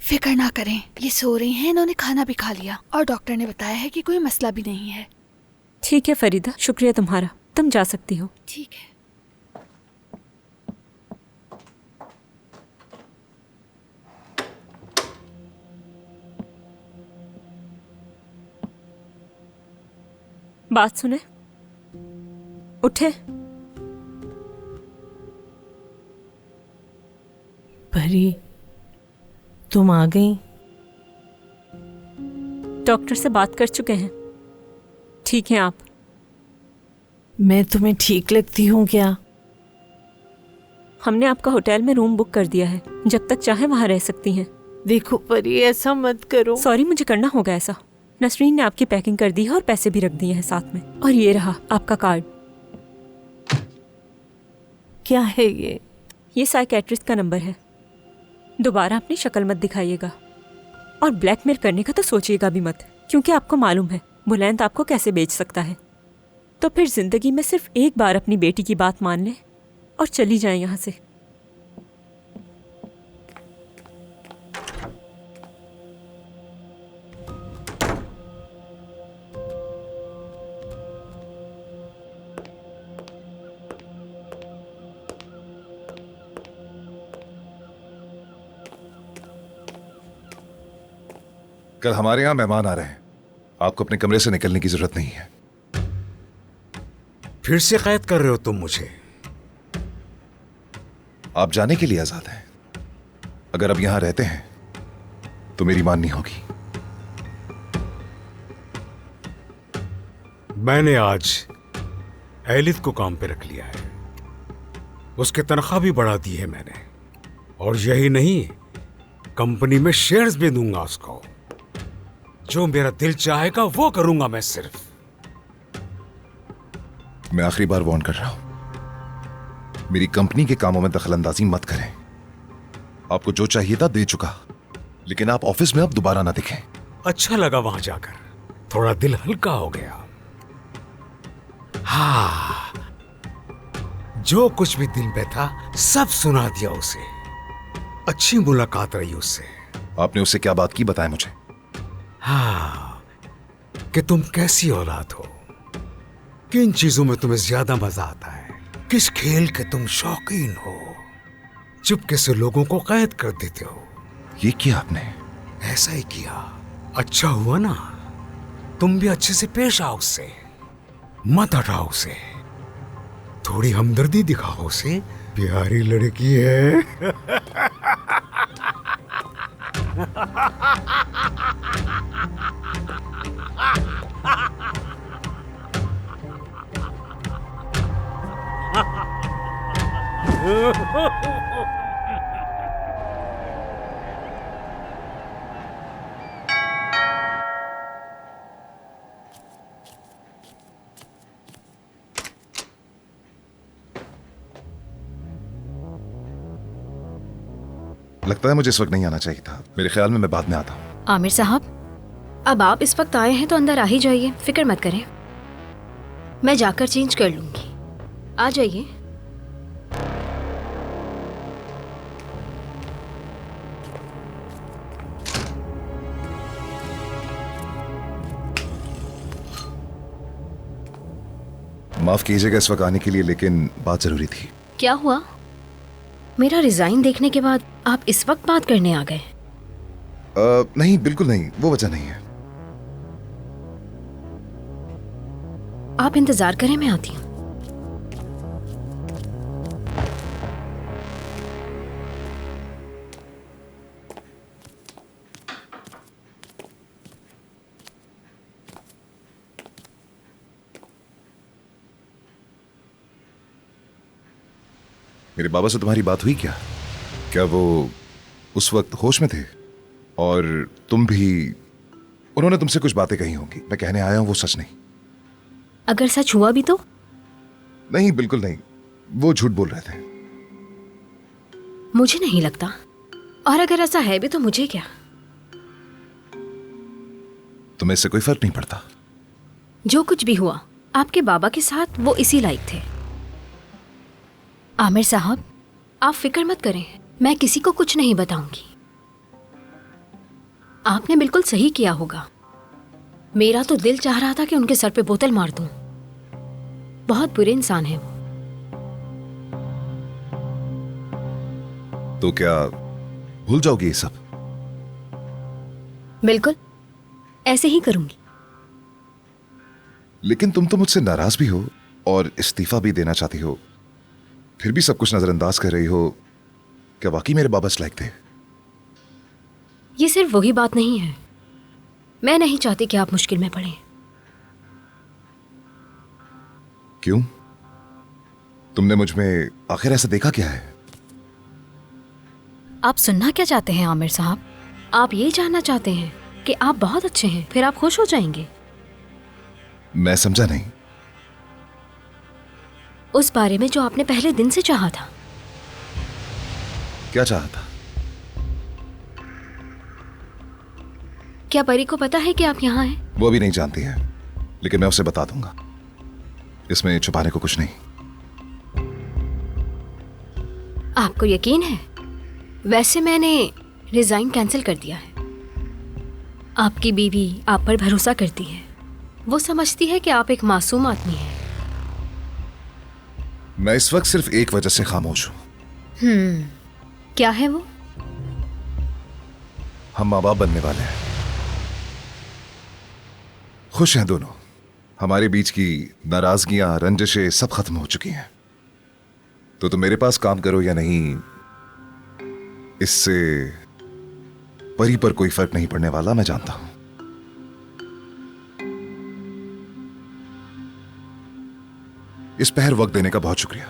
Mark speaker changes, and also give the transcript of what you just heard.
Speaker 1: फिक्र ना करें, ये सो रही हैं, इन्होंने खाना भी खा लिया और डॉक्टर ने बताया है कि कोई मसला भी नहीं है।
Speaker 2: ठीक है फरीदा, शुक्रिया तुम्हारा, तुम जा सकती हो।
Speaker 1: ठीक है।
Speaker 2: बात सुने, उठे।
Speaker 3: परी, तुम आ गई?
Speaker 2: डॉक्टर से बात कर चुके हैं, ठीक हैं आप?
Speaker 3: मैं तुम्हें ठीक लगती हूँ क्या?
Speaker 2: हमने आपका होटल में रूम बुक कर दिया है, जब तक चाहे वहाँ रह सकती हैं।
Speaker 3: देखो परी, ऐसा मत करो।
Speaker 2: सॉरी, मुझे करना होगा ऐसा। नसरीन ने आपकी पैकिंग कर दी है और पैसे भी रख दिए हैं साथ में, और ये रहा आपका कार्ड।
Speaker 3: क्या है ये?
Speaker 2: ये साइकेट्रिस्ट का नंबर है। दोबारा अपनी शक्ल मत दिखाइएगा, और ब्लैकमेल करने का तो सोचिएगा भी मत, क्योंकि आपको मालूम है बुलंद आपको कैसे बेच सकता है। तो फिर जिंदगी में सिर्फ एक बार अपनी बेटी की बात मान लें और चली जाएं यहाँ से।
Speaker 4: कल हमारे यहाँ मेहमान आ रहे हैं, आपको अपने कमरे से निकलने की जरूरत नहीं है।
Speaker 5: फिर से कैद कर रहे हो तुम मुझे?
Speaker 4: आप जाने के लिए आजाद हैं। अगर अब यहां रहते हैं तो मेरी माननी होगी।
Speaker 5: मैंने आज एलिद को काम पे रख लिया है, उसकी तनख्वाह भी बढ़ा दी है मैंने, और यही नहीं, कंपनी में शेयर्स भी दूंगा उसको। जो मेरा दिल चाहेगा वो करूंगा मैं सिर्फ।
Speaker 4: मैं आखिरी बार वार्न कर रहा हूं, मेरी कंपनी के कामों में दखलंदाजी मत करें। आपको जो चाहिए था दे चुका, लेकिन आप ऑफिस में अब दोबारा ना दिखें।
Speaker 5: अच्छा लगा वहां जाकर, थोड़ा दिल हल्का हो गया। हाँ, जो कुछ भी दिल में था सब सुना दिया उसे। अच्छी मुलाकात रही उससे।
Speaker 4: आपने उससे क्या बात की, बताएं मुझे।
Speaker 5: हाँ, कि तुम कैसी औलाद हो, किन चीजों में तुम्हें ज्यादा मजा आता है, किस खेल के तुम शौकीन हो, चुपके से लोगों को कैद कर देते हो।
Speaker 4: ये किया आपने?
Speaker 5: ऐसा ही किया। अच्छा हुआ ना, तुम भी अच्छे से पेश आओ उससे, मत हटाओ उसे, थोड़ी हमदर्दी दिखाओ उसे। प्यारी लड़की है।
Speaker 4: लगता है मुझे इस वक्त नहीं आना चाहिए था। मेरे ख्याल में मैं बाद में आता हूँ।
Speaker 6: आमिर साहब, अब आप इस वक्त आए हैं तो अंदर आ ही जाइए, फिक्र मत करें, मैं जाकर चेंज कर लूंगी। आ जाइए।
Speaker 4: माफ कीजिएगा इस वक्त आने के लिए, लेकिन बात जरूरी थी।
Speaker 6: क्या हुआ? मेरा रिजाइन देखने के बाद आप इस वक्त बात करने आ गए?
Speaker 4: नहीं, बिल्कुल नहीं, वो वजह नहीं है।
Speaker 6: आप इंतजार करें, मैं आती हूँ।
Speaker 4: मेरे बाबा से तुम्हारी बात हुई क्या? क्या वो उस वक्त होश में थे? और तुम भी, उन्होंने तुमसे कुछ बातें कही होंगी। मैं कहने आया हूं वो सच नहीं।
Speaker 6: अगर सच हुआ भी तो?
Speaker 4: नहीं, बिल्कुल नहीं, वो झूठ बोल रहे थे।
Speaker 6: मुझे नहीं लगता, और अगर ऐसा है भी तो मुझे क्या?
Speaker 4: तुम्हें इससे कोई फर्क नहीं पड़ता।
Speaker 6: जो कुछ भी हुआ आपके बाबा के साथ, वो इसी लायक थे। आमिर साहब, आप फिक्र मत करें, मैं किसी को कुछ नहीं बताऊंगी। आपने बिल्कुल सही किया होगा। मेरा तो दिल चाह रहा था कि उनके सर पे बोतल मार दूं। बहुत बुरे इंसान हैं वो।
Speaker 4: तो क्या भूल जाओगी ये सब?
Speaker 6: बिल्कुल ऐसे ही करूंगी।
Speaker 4: लेकिन तुम तो मुझसे नाराज भी हो और इस्तीफा भी देना चाहती हो, फिर भी सब कुछ नजरअंदाज कर रही हो। क्या वाकई मेरे बाबा इस लायक थे?
Speaker 6: ये सिर्फ वही बात नहीं है। मैं नहीं चाहती कि आप मुश्किल में पड़ें।
Speaker 4: क्यों? तुमने मुझ में आखिर ऐसा देखा क्या है?
Speaker 6: आप सुनना क्या चाहते हैं आमिर साहब? आप ये जानना चाहते हैं कि आप बहुत अच्छे हैं, फिर आप खुश हो जाएंगे?
Speaker 4: मैं समझा नहीं।
Speaker 6: उस बारे में जो आपने पहले दिन से चाहा था।
Speaker 4: क्या चाहा था?
Speaker 6: क्या परी को पता है कि आप यहाँ हैं?
Speaker 4: वो अभी नहीं जानती है, लेकिन मैं उसे बता दूंगा। इसमें छुपाने को कुछ नहीं।
Speaker 6: आपको यकीन है? वैसे मैंने रिजाइन कैंसिल कर दिया है। आपकी बीवी आप पर भरोसा करती है। वो समझती है कि आप एक मासूम आदमी हैं।
Speaker 4: मैं इस वक्त सिर्फ एक वजह से खामोश हूं।
Speaker 6: क्या है वो?
Speaker 4: हम माँ बाप बनने वाले हैं। खुश हैं दोनों। हमारे बीच की नाराजगियां, रंजिशें सब खत्म हो चुकी हैं। तो तुम मेरे पास काम करो या नहीं, इससे परी पर कोई फर्क नहीं पड़ने वाला, मैं जानता हूं। इस पहर वक्त देने का बहुत शुक्रिया।